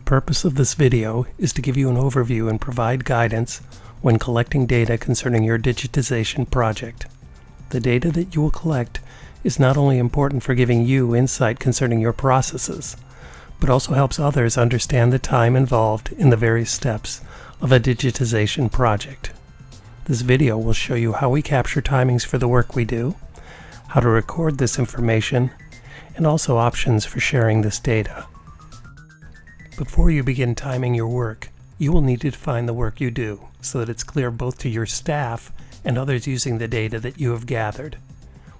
purpose of this video is to give you an overview and provide guidance when collecting data concerning your digitization project. The data that you will collect is not only important for giving you insight concerning your processes, but also helps others understand the time involved in the various steps of a digitization project. This video will show you how we capture timings for the work we do, how to record this information, and also options for sharing this data. Before you begin timing your work, you will need to define the work you do so that it's clear both to your staff and others using the data that you have gathered.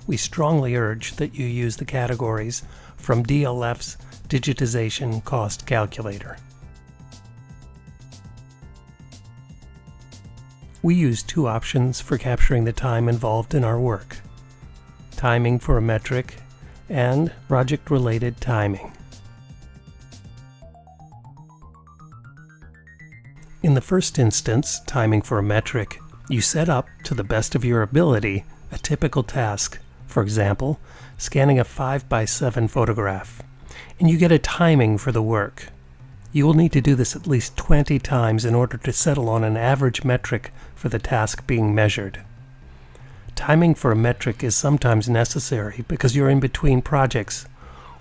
We strongly urge that you use the categories from DLF's Digitization Cost Calculator. We use two options for capturing the time involved in our work: timing for a metric and project-related timing. In the first instance, timing for a metric, you set up, to the best of your ability, a typical task, for example, scanning a 5x7 photograph, and you get a timing for the work. You will need to do this at least 20 times in order to settle on an average metric for the task being measured. Timing for a metric is sometimes necessary because you're in between projects,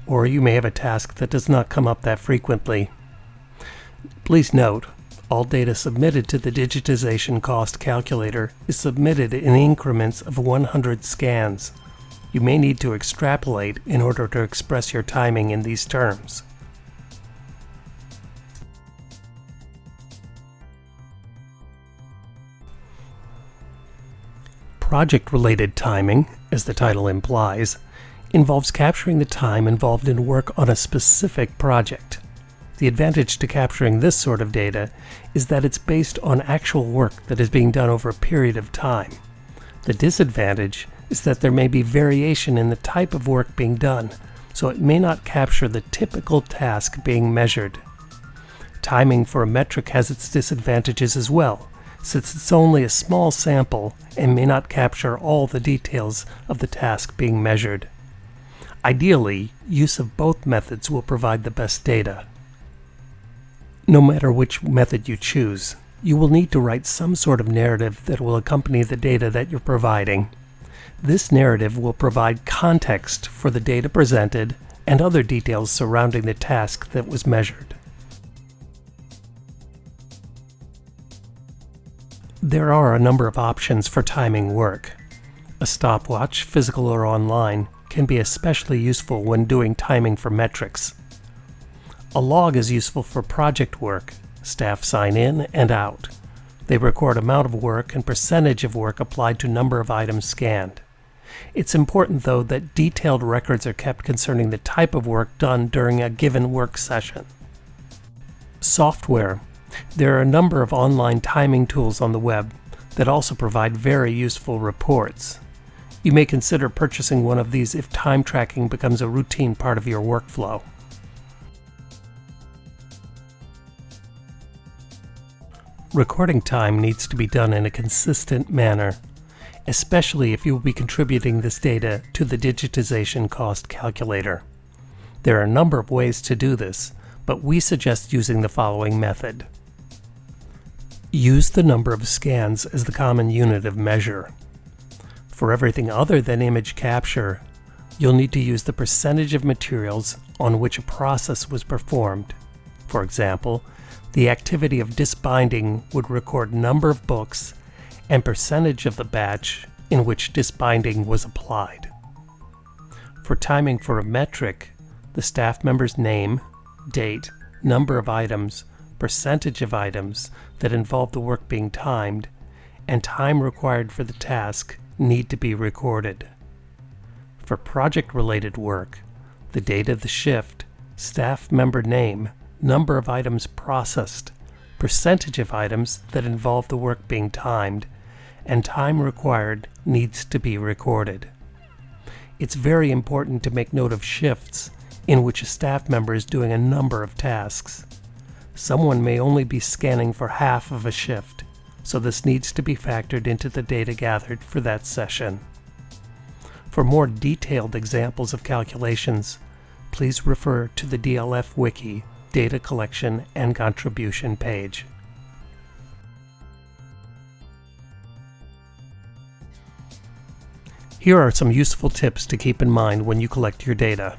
or you may have a task that does not come up that frequently. Please note, all data submitted to the Digitization Cost Calculator is submitted in increments of 100 scans. You may need to extrapolate in order to express your timing in these terms. Project-related timing, as the title implies, involves capturing the time involved in work on a specific project. The advantage to capturing this sort of data is that it's based on actual work that is being done over a period of time. The disadvantage is that there may be variation in the type of work being done, so it may not capture the typical task being measured. Timing for a metric has its disadvantages as well, since it's only a small sample and may not capture all the details of the task being measured. Ideally, use of both methods will provide the best data. No matter which method you choose, you will need to write some sort of narrative that will accompany the data that you're providing. This narrative will provide context for the data presented and other details surrounding the task that was measured. There are a number of options for timing work. A stopwatch, physical or online, can be especially useful when doing timing for metrics. A log is useful for project work. Staff sign in and out. They record amount of work and percentage of work applied to number of items scanned. It's important, though, that detailed records are kept concerning the type of work done during a given work session. Software. There are a number of online timing tools on the web that also provide very useful reports. You may consider purchasing one of these if time tracking becomes a routine part of your workflow. Recording time needs to be done in a consistent manner, especially if you will be contributing this data to the Digitization Cost Calculator. There are a number of ways to do this, but we suggest using the following method. Use the number of scans as the common unit of measure. For everything other than image capture, you'll need to use the percentage of materials on which a process was performed. For example, the activity of disbinding would record number of books and percentage of the batch in which disbinding was applied. For timing for a metric, the staff member's name, date, number of items, percentage of items that involve the work being timed, and time required for the task need to be recorded. For project-related work, the date of the shift, staff member name, number of items processed, percentage of items that involve the work being timed, and time required needs to be recorded. It's very important to make note of shifts in which a staff member is doing a number of tasks. Someone may only be scanning for half of a shift, so this needs to be factored into the data gathered for that session. For more detailed examples of calculations, please refer to the DLF Wiki Data Collection and Contribution page. Here are some useful tips to keep in mind when you collect your data.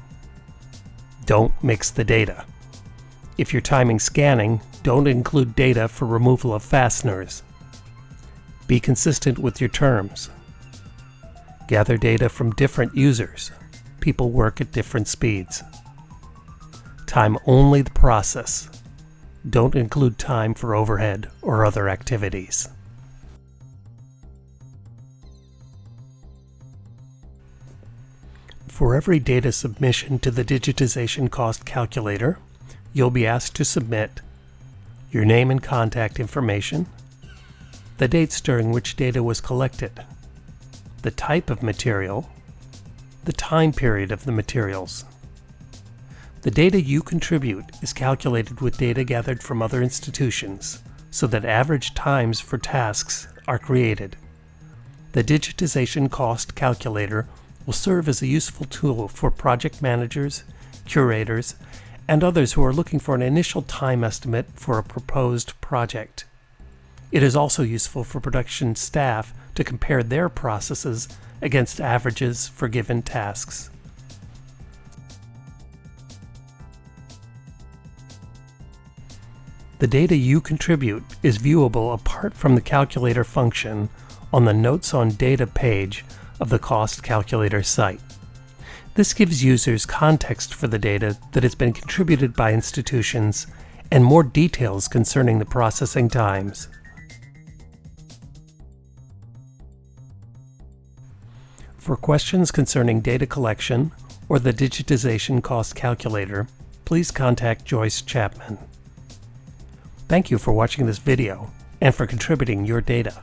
Don't mix the data. If you're timing scanning, don't include data for removal of fasteners. Be consistent with your terms. Gather data from different users. People work at different speeds. Time only the process. Don't include time for overhead or other activities. For every data submission to the Digitization Cost Calculator, you'll be asked to submit your name and contact information, the dates during which data was collected, the type of material, the time period of the materials. The data you contribute is calculated with data gathered from other institutions so that average times for tasks are created. The Digitization Cost Calculator will serve as a useful tool for project managers, curators, and others who are looking for an initial time estimate for a proposed project. It is also useful for production staff to compare their processes against averages for given tasks. The data you contribute is viewable apart from the calculator function on the Notes on Data page of the Cost Calculator site. This gives users context for the data that has been contributed by institutions and more details concerning the processing times. For questions concerning data collection or the Digitization Cost Calculator, please contact Joyce Chapman. Thank you for watching this video and for contributing your data.